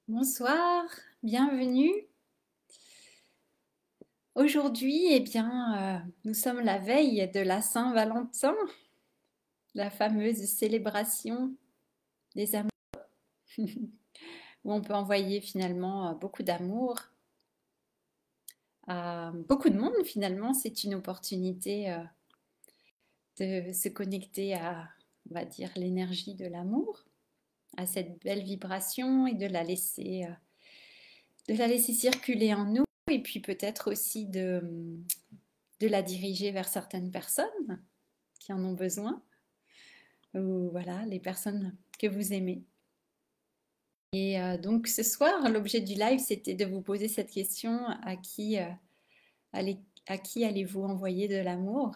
Bonsoir, bienvenue. Aujourd'hui, nous sommes la veille de la Saint-Valentin, la fameuse célébration des amours, où on peut envoyer finalement beaucoup d'amour à beaucoup de monde. Finalement, c'est une opportunité de se connecter à, on va dire, l'énergie de l'amour, à cette belle vibration et de la laisser circuler en nous, et puis peut-être aussi de la diriger vers certaines personnes qui en ont besoin, ou voilà, les personnes que vous aimez. Donc ce soir, l'objet du live, c'était de vous poser cette question, allez- à qui allez-vous envoyer de l'amour?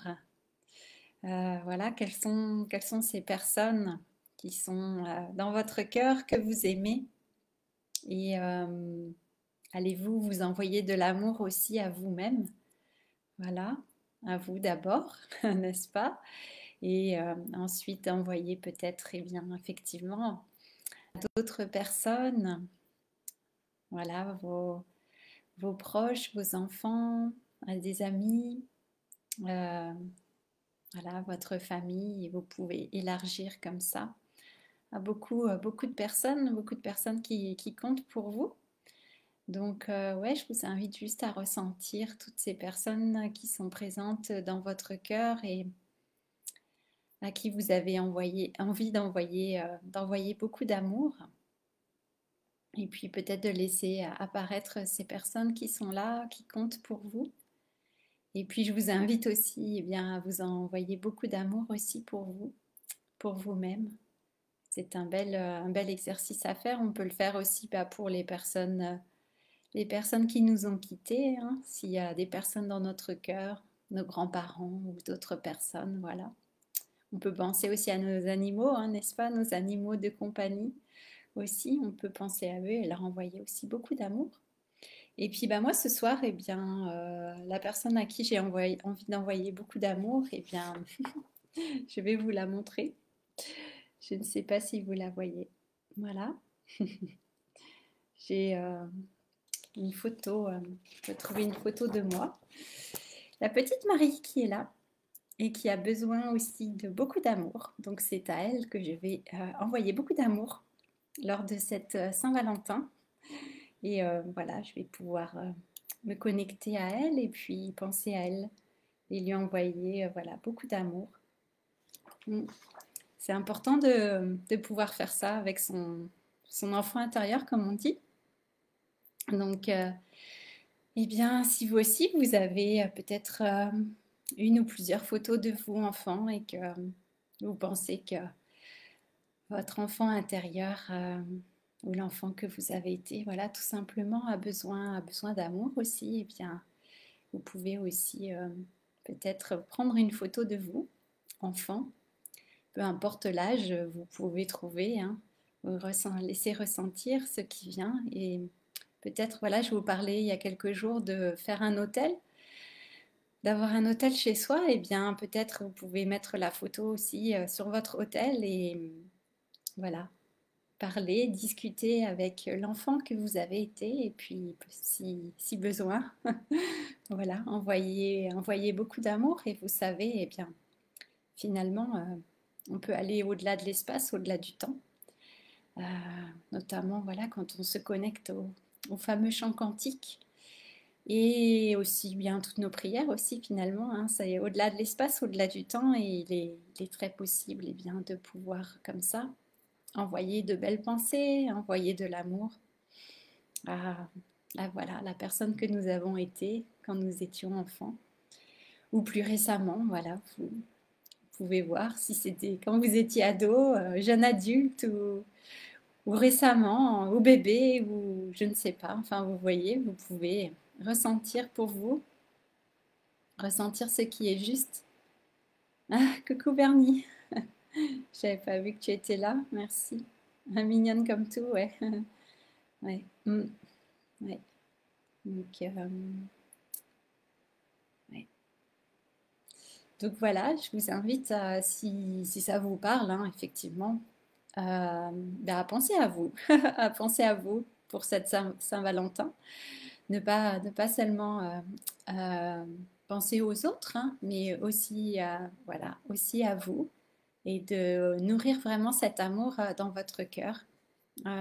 Voilà, quelles sont ces personnes qui sont dans votre cœur, que vous aimez? Et allez-vous vous envoyer de l'amour aussi à vous-même? Voilà, à vous d'abord, n'est-ce pas? Et ensuite envoyer peut-être, eh bien, effectivement, d'autres personnes, voilà, vos proches, vos enfants, à des amis, euh, voilà, votre famille, et vous pouvez élargir comme ça à beaucoup de personnes qui comptent pour vous. Donc, ouais, je vous invite juste à ressentir toutes ces personnes qui sont présentes dans votre cœur et à qui vous avez envie d'envoyer beaucoup d'amour. Et puis peut-être de laisser apparaître ces personnes qui sont là, qui comptent pour vous. Et puis je vous invite aussi à vous envoyer beaucoup d'amour aussi pour vous, pour vous-même. C'est un bel exercice à faire. On peut le faire aussi pour les personnes qui nous ont quittés, hein. S'il y a des personnes dans notre cœur, nos grands-parents ou d'autres personnes, voilà. On peut penser aussi à nos animaux, hein, n'est-ce pas, nos animaux de compagnie aussi. On peut penser à eux et leur envoyer aussi beaucoup d'amour. Et puis moi ce soir, la personne à qui envie d'envoyer beaucoup d'amour, je vais vous la montrer. Je ne sais pas si vous la voyez. Voilà. J'ai une photo, je vais trouver une photo de moi. La petite Marie qui est là et qui a besoin aussi de beaucoup d'amour. Donc c'est à elle que je vais envoyer beaucoup d'amour lors de cette Saint-Valentin. Et voilà, je vais pouvoir me connecter à elle et puis penser à elle et lui envoyer voilà, beaucoup d'amour. Mm. C'est important de pouvoir faire ça avec son enfant intérieur, comme on dit. Donc, si vous aussi, vous avez peut-être une ou plusieurs photos de vous, enfant, et que vous pensez que votre enfant intérieur ou l'enfant que vous avez été, voilà, tout simplement a besoin d'amour aussi, vous pouvez aussi peut-être prendre une photo de vous, enfant, peu importe l'âge, vous pouvez trouver, hein, laisser ressentir ce qui vient. Et peut-être, voilà, je vous parlais il y a quelques jours de faire un hôtel, d'avoir un hôtel chez soi. Et bien, peut-être vous pouvez mettre la photo aussi sur votre hôtel et voilà, parler, discuter avec l'enfant que vous avez été. Et puis, si besoin, voilà, envoyer beaucoup d'amour. Et vous savez, finalement, on peut aller au-delà de l'espace, au-delà du temps. Euh, Notamment, voilà, quand on se connecte au fameux chant quantique. Et aussi bien toutes nos prières aussi finalement, hein, c'est au-delà de l'espace, au-delà du temps. Et il est très possible de pouvoir comme ça envoyer de belles pensées, envoyer de l'amour à, voilà, la personne que nous avons été quand nous étions enfants. Ou plus récemment, voilà, vous pouvez voir si c'était quand vous étiez ado, jeune adulte ou récemment, ou bébé, ou je ne sais pas. Enfin, vous voyez, vous pouvez ressentir pour vous, ressentir ce qui est juste. Ah, coucou Bernie, j'avais pas vu que tu étais là, merci. Ah, mignonne comme tout, ouais. Ouais. Mm, ouais. Donc, ouais. Donc voilà, je vous invite, si ça vous parle, hein, effectivement, à penser à vous, à penser à vous pour cette Saint-Valentin. Ne pas seulement penser aux autres, hein, mais aussi, voilà, aussi à vous et de nourrir vraiment cet amour dans votre cœur.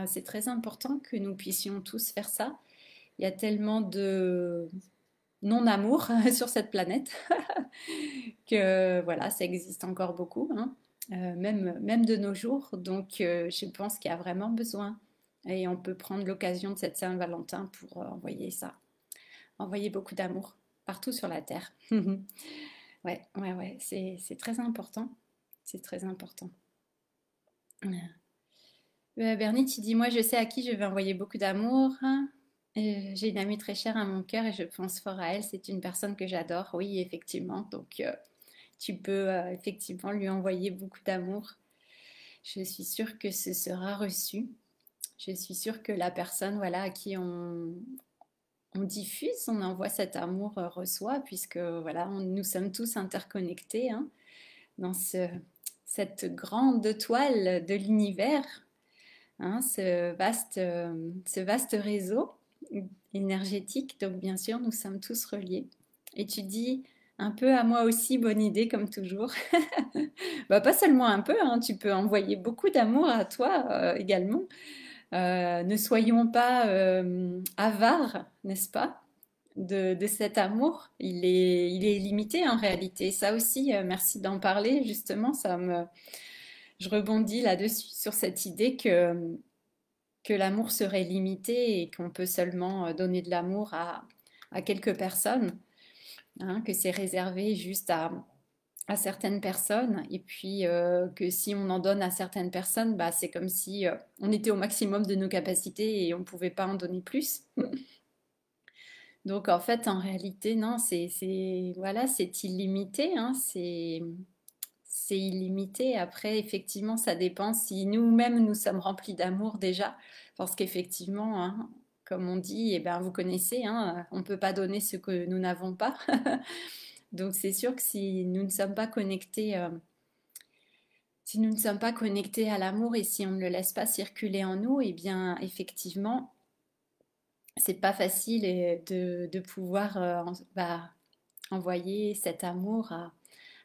C'est très important que nous puissions tous faire ça. Il y a tellement de non-amour sur cette planète que voilà, ça existe encore beaucoup, hein, même de nos jours. Donc, je pense qu'il y a vraiment besoin. Et on peut prendre l'occasion de cette Saint-Valentin pour envoyer ça, envoyer beaucoup d'amour partout sur la Terre. Ouais, ouais, ouais, c'est très important. C'est très important. Bernie, tu dis, moi, je sais à qui je vais envoyer beaucoup d'amour. J'ai une amie très chère à mon cœur et je pense fort à elle. C'est une personne que j'adore, oui, effectivement. Donc, tu peux effectivement lui envoyer beaucoup d'amour. Je suis sûre que ce sera reçu. Je suis sûre que la personne, voilà, à qui on diffuse, on envoie cet amour, reçoit, puisque voilà, nous sommes tous interconnectés, hein, dans cette grande toile de l'univers, hein, ce vaste réseau énergétique. Donc bien sûr, nous sommes tous reliés. Et tu dis un peu à moi aussi, bonne idée comme toujours. Bah, pas seulement un peu, hein, tu peux envoyer beaucoup d'amour à toi également. Ne soyons pas avares, n'est-ce pas, de cet amour. Il est illimité en réalité. Ça aussi, merci d'en parler justement. Je rebondis là-dessus sur cette idée que l'amour serait limité et qu'on peut seulement donner de l'amour à quelques personnes, hein, que c'est réservé juste à certaines personnes et puis que si on en donne à certaines personnes, bah, c'est comme si on était au maximum de nos capacités et on ne pouvait pas en donner plus. Donc en fait, en réalité, non, voilà, c'est illimité, hein, c'est illimité. Après, effectivement, ça dépend si nous-mêmes nous sommes remplis d'amour déjà, parce qu'effectivement, hein, comme on dit, eh ben, vous connaissez, hein, on ne peut pas donner ce que nous n'avons pas. Donc c'est sûr que si nous ne sommes pas connectés, si nous ne sommes pas connectés à l'amour et si on ne le laisse pas circuler en nous, eh bien effectivement, c'est pas facile de pouvoir bah, envoyer cet amour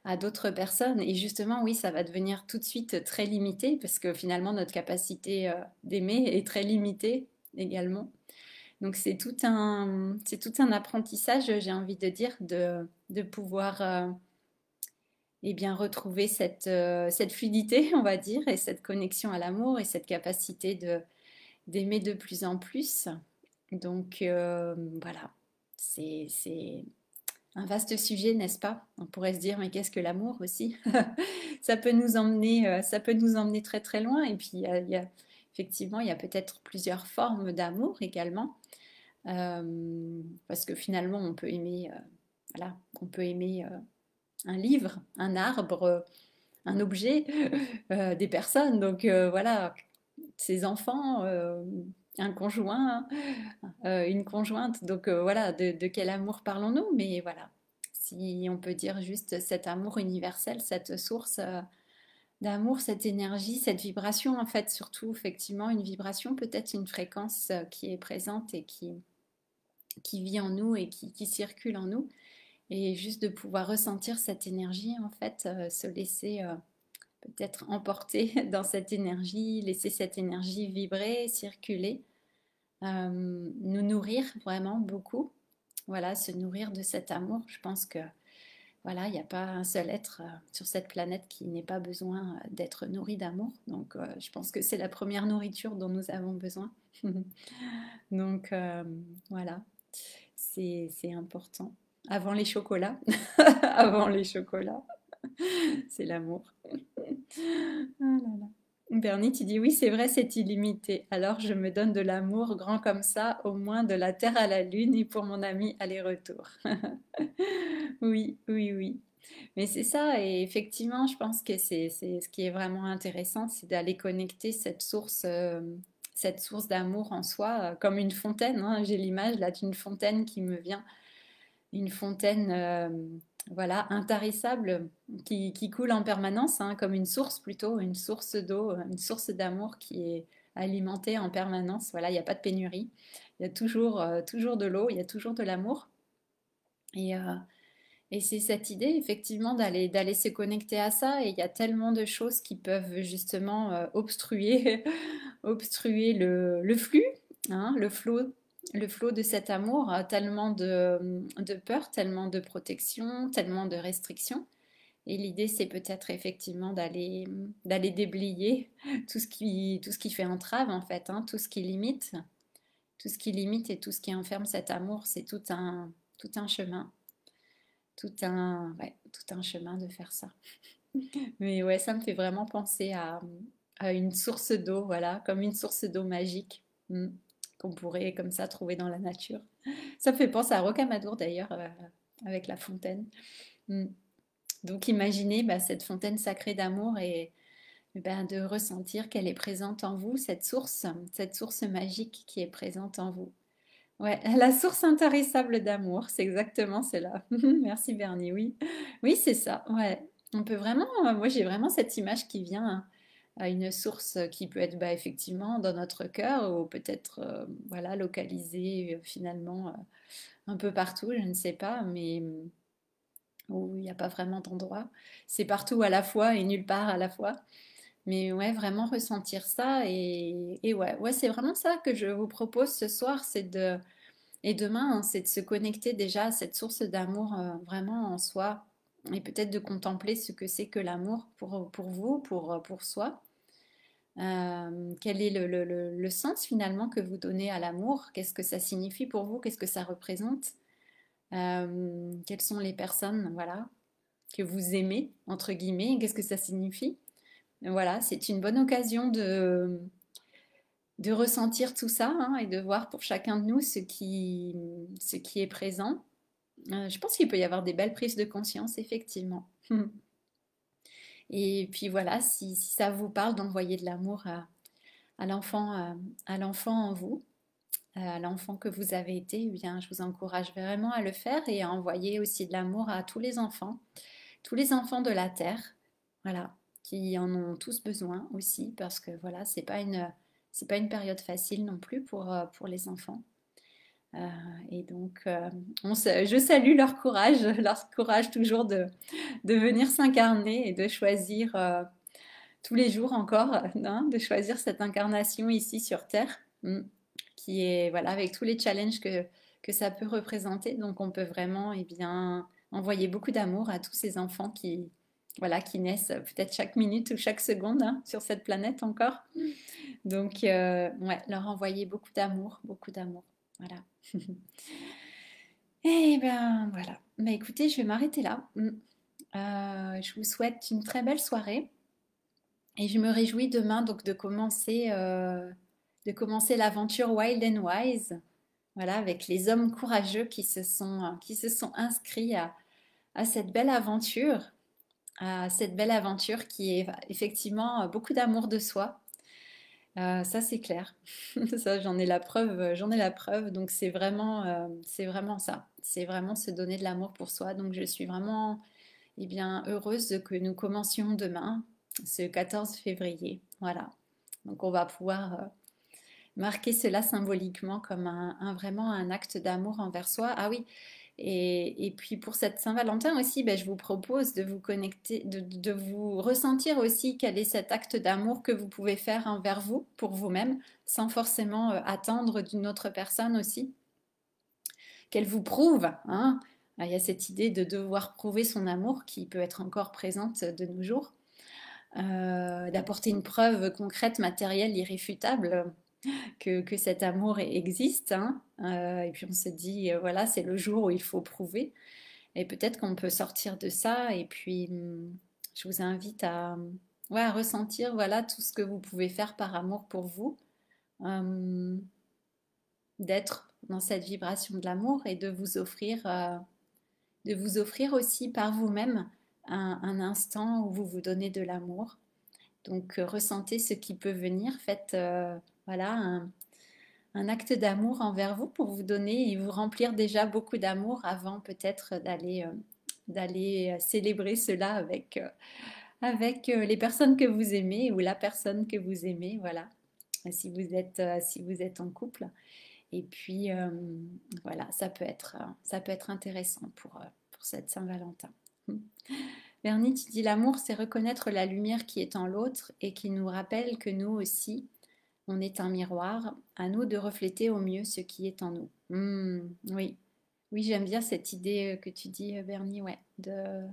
à d'autres personnes. Et justement, oui, ça va devenir tout de suite très limité parce que finalement, notre capacité d'aimer est très limitée également. Donc c'est tout un apprentissage, j'ai envie de dire, de pouvoir eh bien, retrouver cette fluidité, on va dire, et cette connexion à l'amour et cette capacité d'aimer de plus en plus. Donc voilà, c'est un vaste sujet, n'est-ce pas? On pourrait se dire, mais qu'est-ce que l'amour aussi? Ça peut nous emmener très très loin. Et puis effectivement, il y a peut-être plusieurs formes d'amour également, parce que finalement, on peut aimer, voilà, on peut aimer un livre, un arbre, un objet, des personnes. Donc voilà, ses enfants, un conjoint, une conjointe. Donc voilà, de quel amour parlons-nous? Mais voilà, si on peut dire juste cet amour universel, cette source d'amour, cette énergie, cette vibration, en fait, surtout, effectivement, une vibration, peut-être une fréquence qui est présente et qui vit en nous et qui circule en nous. Et juste de pouvoir ressentir cette énergie, en fait, se laisser peut-être emporter dans cette énergie, laisser cette énergie vibrer, circuler, nous nourrir vraiment beaucoup. Voilà, se nourrir de cet amour. Je pense que voilà, il n'y a pas un seul être sur cette planète qui n'ait pas besoin d'être nourri d'amour. Donc, je pense que c'est la première nourriture dont nous avons besoin. Donc, voilà, c'est important. Avant les chocolats, avant les chocolats, c'est l'amour. Ah là là. Bernie, tu dis oui, c'est vrai, c'est illimité. Alors je me donne de l'amour grand comme ça, au moins de la terre à la lune et pour mon ami aller-retour. Oui, oui, oui. Mais c'est ça, et effectivement, je pense que c'est ce qui est vraiment intéressant, c'est d'aller connecter cette source d'amour en soi, comme une fontaine, hein. J'ai l'image là d'une fontaine qui me vient, une fontaine, voilà, intarissable, qui coule en permanence, hein, comme une source plutôt, une source d'eau, une source d'amour qui est alimenter en permanence. Voilà, il n'y a pas de pénurie. Il y a toujours de l'eau, il y a toujours de l'amour. Et, euh, et c'est cette idée, effectivement, d'aller se connecter à ça. Et il y a tellement de choses qui peuvent justement obstruer, obstruer le flux, hein, le flot de cet amour. Tellement de peur, tellement de protection, tellement de restrictions. Et l'idée, c'est peut-être effectivement d'aller déblayer tout ce qui fait entrave, en fait, hein, tout ce qui limite et tout ce qui enferme cet amour. C'est tout un chemin. Tout un chemin de faire ça. Mais ouais, ça me fait vraiment penser à une source d'eau, voilà, comme une source d'eau magique qu'on pourrait comme ça trouver dans la nature. Ça me fait penser à Rocamadour d'ailleurs, avec la fontaine. Mm. Donc imaginez bah, cette fontaine sacrée d'amour et ben, de ressentir qu'elle est présente en vous, cette source magique qui est présente en vous. Ouais, la source intarissable d'amour, c'est exactement cela. Merci Bernie, oui. Oui, c'est ça, ouais. On peut vraiment, moi j'ai vraiment cette image qui vient à une source qui peut être bah, effectivement dans notre cœur ou peut-être voilà, localisée finalement un peu partout, je ne sais pas, mais où il n'y a pas vraiment d'endroit. C'est partout à la fois et nulle part à la fois. Mais ouais, vraiment ressentir ça et ouais, c'est vraiment ça que je vous propose ce soir, et demain, hein, c'est de se connecter déjà à cette source d'amour vraiment en soi et peut-être de contempler ce que c'est que l'amour pour vous, pour soi. Quel est le sens finalement que vous donnez à l'amour? Qu'est-ce que ça signifie pour vous? Qu'est-ce que ça représente? Quelles sont les personnes voilà, que vous aimez, entre guillemets? Qu'est-ce que ça signifie? Voilà, c'est une bonne occasion de ressentir tout ça hein, et de voir pour chacun de nous ce qui est présent. Je pense qu'il peut y avoir des belles prises de conscience, effectivement. Et puis voilà, si ça vous parle d'envoyer de l'amour à l'enfant en vous, à l'enfant que vous avez été, eh bien, je vous encourage vraiment à le faire et à envoyer aussi de l'amour à tous les enfants de la terre, voilà, qui en ont tous besoin aussi, parce que voilà, c'est pas une période facile non plus pour les enfants. Euh, et donc, je salue leur courage toujours de venir s'incarner et de choisir tous les jours encore, hein, de choisir cette incarnation ici sur Terre, qui est, voilà, avec tous les challenges que ça peut représenter. Donc, on peut vraiment, eh bien, envoyer beaucoup d'amour à tous ces enfants voilà, qui naissent peut-être chaque minute ou chaque seconde hein, sur cette planète encore. Donc, ouais, leur envoyer beaucoup d'amour, beaucoup d'amour. Voilà. Et ben voilà. Bah, écoutez, je vais m'arrêter là. Je vous souhaite une très belle soirée et je me réjouis demain donc de commencer l'aventure Wild and Wise. Voilà, avec les hommes courageux qui se sont inscrits à à cette belle aventure qui est effectivement beaucoup d'amour de soi. Ça c'est clair. Ça j'en ai la preuve. Donc c'est vraiment ça. C'est vraiment se donner de l'amour pour soi. Donc je suis vraiment eh bien, heureuse que nous commencions demain, ce 14 février. Voilà. Donc on va pouvoir marquer cela symboliquement comme vraiment un acte d'amour envers soi. Ah oui, et puis pour cette Saint-Valentin aussi, ben, je vous propose de vous connecter, de vous ressentir aussi quel est cet acte d'amour que vous pouvez faire envers vous, pour vous-même, sans forcément attendre d'une autre personne aussi, qu'elle vous prouve. Hein. Il y a cette idée de devoir prouver son amour qui peut être encore présente de nos jours, d'apporter une preuve concrète, matérielle, irréfutable que cet amour existe. Hein. Et puis on se dit, voilà, c'est le jour où il faut prouver. Et peut-être qu'on peut sortir de ça. Et puis, je vous invite ouais, à ressentir, voilà, tout ce que vous pouvez faire par amour pour vous, euh, d'être dans cette vibration de l'amour et de vous offrir aussi par vous-même un instant où vous vous donnez de l'amour. Donc, ressentez ce qui peut venir. Faites, voilà, un acte d'amour envers vous pour vous donner et vous remplir déjà beaucoup d'amour avant peut-être d'aller célébrer cela avec les personnes que vous aimez ou la personne que vous aimez, voilà. si vous êtes en couple. Et puis, voilà, ça peut être intéressant pour cette Saint-Valentin. Bernie, tu dis l'amour, c'est reconnaître la lumière qui est en l'autre et qui nous rappelle que nous aussi, on est un miroir, à nous de refléter au mieux ce qui est en nous. Oui, oui, j'aime bien cette idée que tu dis, Bernie, ouais, de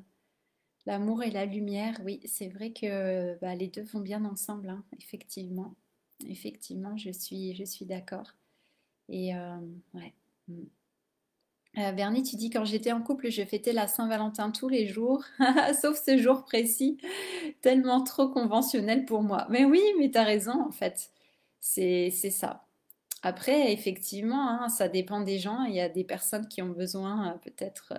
l'amour et la lumière. Oui, c'est vrai que bah, les deux vont bien ensemble, hein, effectivement. Effectivement, je suis d'accord. Et ouais. Mm. Bernie, tu dis quand j'étais en couple, je fêtais la Saint-Valentin tous les jours, sauf ce jour précis, tellement trop conventionnel pour moi. Mais oui, mais t'as raison en fait. C'est ça. Après, effectivement, hein, ça dépend des gens. Il y a des personnes qui ont besoin peut-être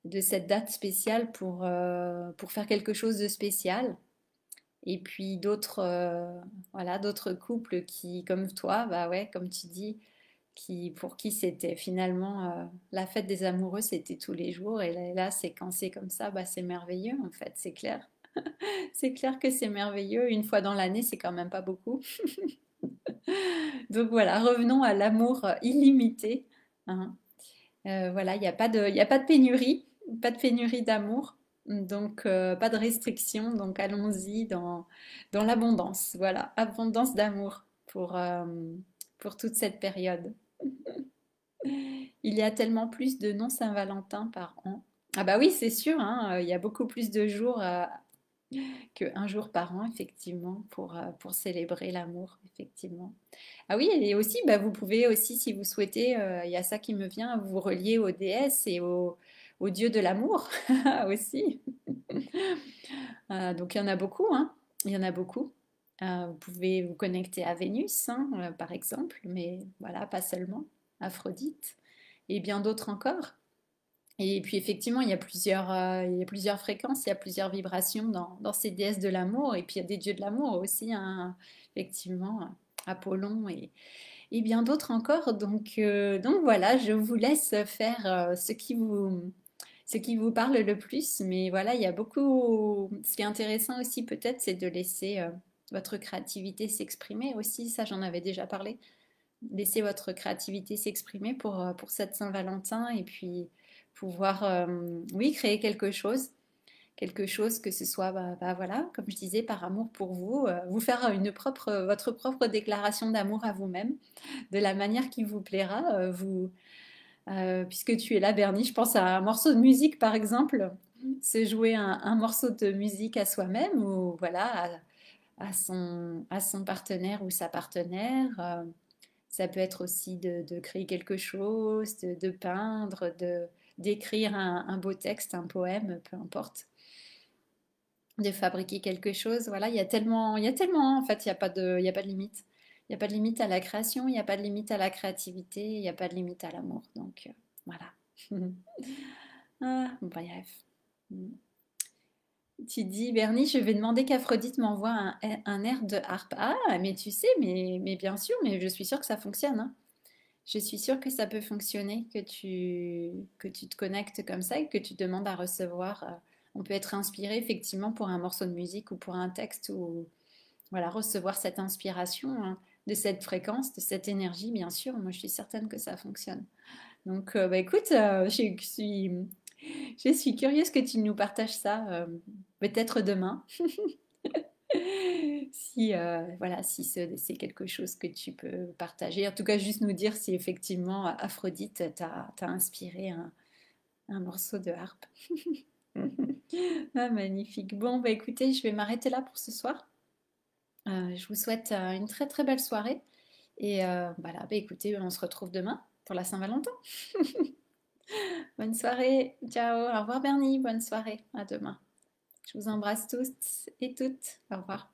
de cette date spéciale pour faire quelque chose de spécial. Et puis d'autres voilà, d'autres couples qui, comme toi, bah ouais, comme tu dis, pour qui c'était finalement la fête des amoureux, c'était tous les jours. Et là, c'est quand c'est comme ça, bah, c'est merveilleux en fait, c'est clair. C'est clair que c'est merveilleux. Une fois dans l'année, c'est quand même pas beaucoup. Donc voilà, revenons à l'amour illimité, hein. Voilà, il y a pas de pénurie, pas de pénurie d'amour. Donc, pas de restriction. Donc, allons-y dans l'abondance. Voilà, abondance d'amour pour toute cette période. Il y a tellement plus de non-Saint-Valentin par an. Ah bah oui, c'est sûr, hein, il y a beaucoup plus de jours qu'un jour par an, effectivement, pour célébrer l'amour, effectivement. Ah oui, et aussi, bah, vous pouvez aussi, si vous souhaitez, il y a ça qui me vient, vous relier aux déesses et aux dieux de l'amour aussi. Donc il y en a beaucoup, hein. Il y en a beaucoup. Vous pouvez vous connecter à Vénus, hein, par exemple, mais voilà, pas seulement. Aphrodite et bien d'autres encore. Et puis effectivement, il y a plusieurs fréquences, il y a plusieurs vibrations dans ces déesses de l'amour. Et puis il y a des dieux de l'amour aussi, hein, effectivement, Apollon et bien d'autres encore. Donc voilà, je vous laisse faire ce qui vous parle le plus. Mais voilà, il y a beaucoup. Ce qui est intéressant aussi peut-être, c'est de laisser votre créativité s'exprimer aussi. Ça, j'en avais déjà parlé. Laisser votre créativité s'exprimer pour cette Saint-Valentin et puis pouvoir, oui, créer quelque chose que ce soit, bah, voilà, comme je disais, par amour pour vous, vous faire votre propre déclaration d'amour à vous-même, de la manière qui vous plaira. Puisque tu es là, Bernie, je pense à un morceau de musique, par exemple, se jouer un morceau de musique à soi-même ou voilà, à son partenaire ou sa partenaire. Ça peut être aussi de créer quelque chose, de peindre, d'écrire un beau texte, un poème, peu importe, de fabriquer quelque chose. Voilà, il y a tellement, en fait, il y a pas de limite. Il n'y a pas de limite à la création, il n'y a pas de limite à la créativité, il n'y a pas de limite à l'amour. Donc, voilà. Ah, bref. Tu dis, Bernie, je vais demander qu'Aphrodite m'envoie un air de harpe. Ah, mais tu sais, mais bien sûr, mais je suis sûre que ça fonctionne, hein. Je suis sûre que ça peut fonctionner, que tu te connectes comme ça et que tu demandes à recevoir. On peut être inspiré effectivement pour un morceau de musique ou pour un texte ou voilà, recevoir cette inspiration, hein, de cette fréquence, de cette énergie, bien sûr. Moi, je suis certaine que ça fonctionne. Donc, bah, écoute, je suis curieuse que tu nous partages ça, peut-être demain. Si, voilà, si c'est quelque chose que tu peux partager. En tout cas, juste nous dire si effectivement Aphrodite t'a inspiré un morceau de harpe. Ah, magnifique. Bon, bah écoutez, je vais m'arrêter là pour ce soir. Je vous souhaite une très très belle soirée. Et voilà, bah écoutez, on se retrouve demain pour la Saint-Valentin. Bonne soirée. Ciao. Au revoir Bernie. Bonne soirée. À demain. Je vous embrasse tous et toutes. Au revoir.